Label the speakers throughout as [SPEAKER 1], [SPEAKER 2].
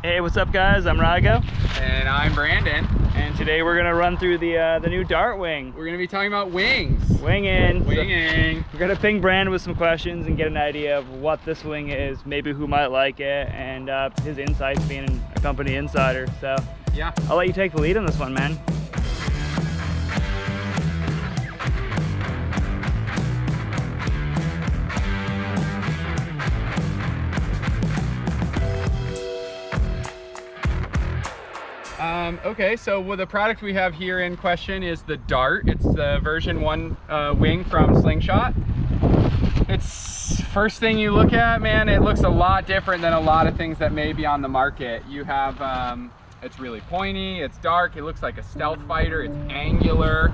[SPEAKER 1] Hey, what's up guys? I'm Rago.
[SPEAKER 2] And I'm Brandon.
[SPEAKER 1] And today we're gonna run through the new dart wing.
[SPEAKER 2] We're gonna be talking about wings.
[SPEAKER 1] Winging.
[SPEAKER 2] Winging.
[SPEAKER 1] So we're gonna ping Brandon with some questions and get an idea of what this wing is, maybe who might like it, and his insights being a company insider. So
[SPEAKER 2] yeah,
[SPEAKER 1] I'll let you take the lead on this one, man.
[SPEAKER 2] Okay, so the product we have here in question is the Dart. It's the version 1 wing from Slingshot. It's first thing you look at, man, it looks a lot different than a lot of things that may be on the market. You have, it's really pointy, it's dark, it looks like a stealth fighter, it's angular.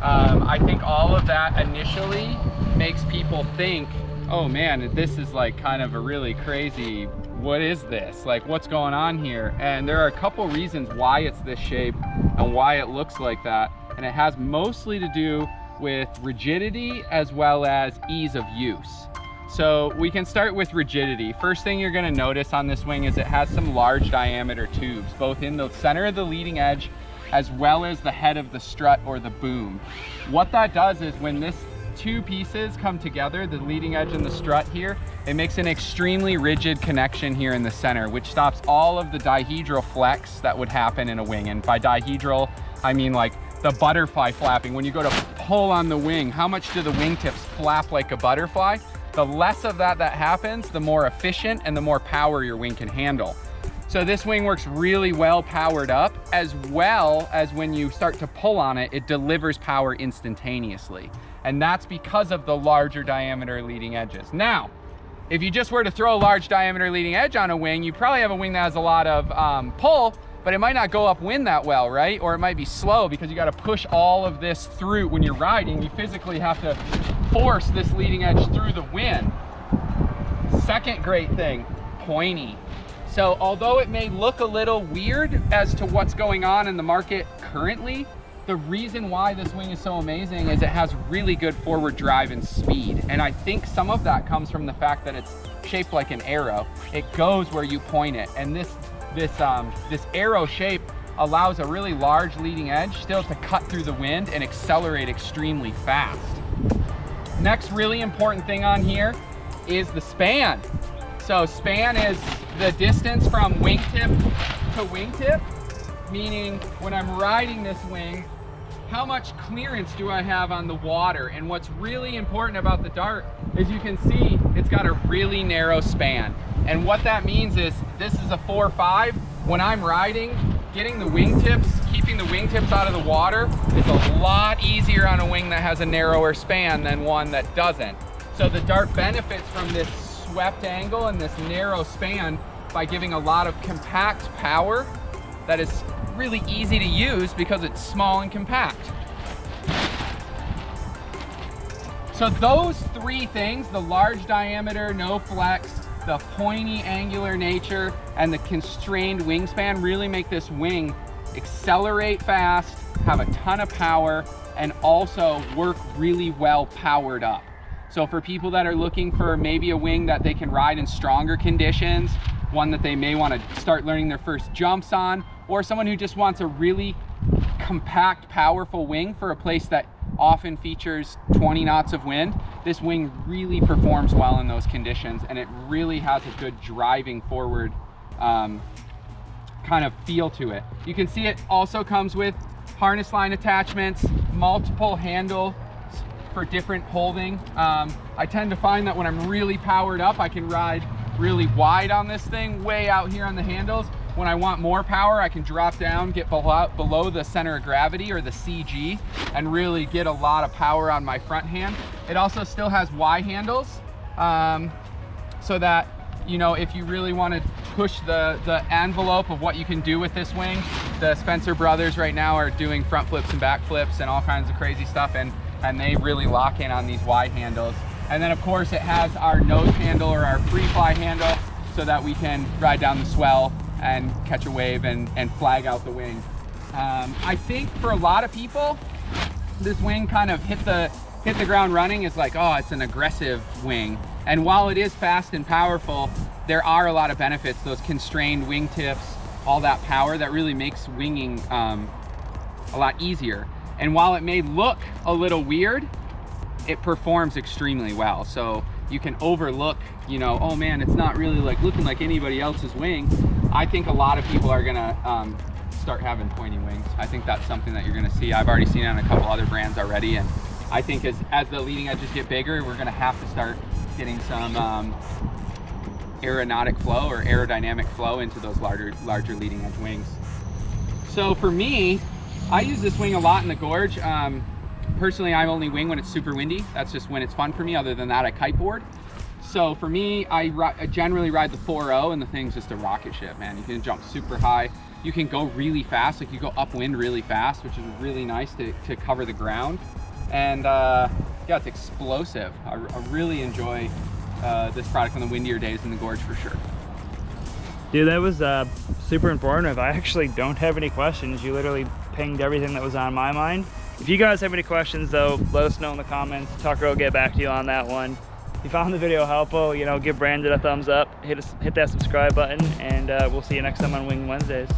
[SPEAKER 2] I think all of that initially makes people think, oh man, this is like kind of a really crazy, what is this? Like, what's going on here? And there are a couple reasons why it's this shape and why it looks like that. And it has mostly to do with rigidity as well as ease of use. So we can start with rigidity. First thing you're gonna notice on this wing is it has some large diameter tubes, both in the center of the leading edge as well as the head of the strut or the boom. What that does is when this two pieces come together, the leading edge and the strut here, it makes an extremely rigid connection here in the center, which stops all of the dihedral flex that would happen in a wing. And by dihedral, I mean like the butterfly flapping. When you go to pull on the wing, how much do the wingtips flap like a butterfly? The less of that happens, the more efficient and the more power your wing can handle. So this wing works really well powered up, as well as when you start to pull on it, it delivers power instantaneously. And that's because of the larger diameter leading edges. Now, if you just were to throw a large diameter leading edge on a wing, you probably have a wing that has a lot of pull, but it might not go upwind that well, right? Or it might be slow because you got to push all of this through. When you're riding, you physically have to force this leading edge through the wind. Second great thing, pointy. So although it may look a little weird as to what's going on in the market currently, the reason why this wing is so amazing is it has really good forward drive and speed. And I think some of that comes from the fact that it's shaped like an arrow. It goes where you point it. And this arrow shape allows a really large leading edge still to cut through the wind and accelerate extremely fast. Next really important thing on here is the span. So span is the distance from wingtip to wingtip, meaning when I'm riding this wing, how much clearance do I have on the water? And what's really important about the Dart is you can see it's got a really narrow span. And what that means is this is a 4.5. When I'm riding, getting the wingtips, keeping the wingtips out of the water is a lot easier on a wing that has a narrower span than one that doesn't. So the Dart benefits from this swept angle and this narrow span by giving a lot of compact power that is really easy to use because it's small and compact. So those three things, the large diameter, no flex, the pointy angular nature, and the constrained wingspan really make this wing accelerate fast, have a ton of power, and also work really well powered up. So for people that are looking for maybe a wing that they can ride in stronger conditions, one that they may want to start learning their first jumps on, or someone who just wants a really compact, powerful wing for a place that often features 20 knots of wind, this wing really performs well in those conditions, and it really has a good driving forward kind of feel to it. You can see it also comes with harness line attachments, multiple handles for different holding. I tend to find that when I'm really powered up, I can ride really wide on this thing, way out here on the handles. When I want more power, I can drop down, get below the center of gravity or the CG, and really get a lot of power on my front hand. It also still has Y handles, so that, you know, if you really want to push the envelope of what you can do with this wing, the Spencer brothers right now are doing front flips and back flips and all kinds of crazy stuff, and they really lock in on these Y handles. And then of course it has our nose handle or our free fly handle so that we can ride down the swell and catch a wave and flag out the wing. I think for a lot of people, this wing kind of hit the ground running is like, oh, it's an aggressive wing. And while it is fast and powerful, there are a lot of benefits, those constrained wingtips, all that power that really makes winging a lot easier. And while it may look a little weird, it performs extremely well. So you can overlook, you know, oh man, it's not really like looking like anybody else's wing. I think a lot of people are gonna start having pointy wings. I think that's something that you're gonna see. I've already seen it on a couple other brands already, and I think as the leading edges get bigger, we're gonna have to start getting some aeronautic flow or aerodynamic flow into those larger leading edge wings. So for me, I use this wing a lot in the gorge. Personally, I only wing when it's super windy. That's just when it's fun for me. Other than that, I kiteboard. So for me, I generally ride the 4.0, and the thing's just a rocket ship, man. You can jump super high. You can go really fast, like you go upwind really fast, which is really nice to cover the ground. And yeah, it's explosive. I really enjoy this product on the windier days in the gorge for sure.
[SPEAKER 1] Dude, that was super informative. I actually don't have any questions. You literally pinged everything that was on my mind. If you guys have any questions though, let us know in the comments. Tucker will get back to you on that one. If you found the video helpful, you know, give Brandon a thumbs up, hit that subscribe button, and we'll see you next time on Wing Wednesdays.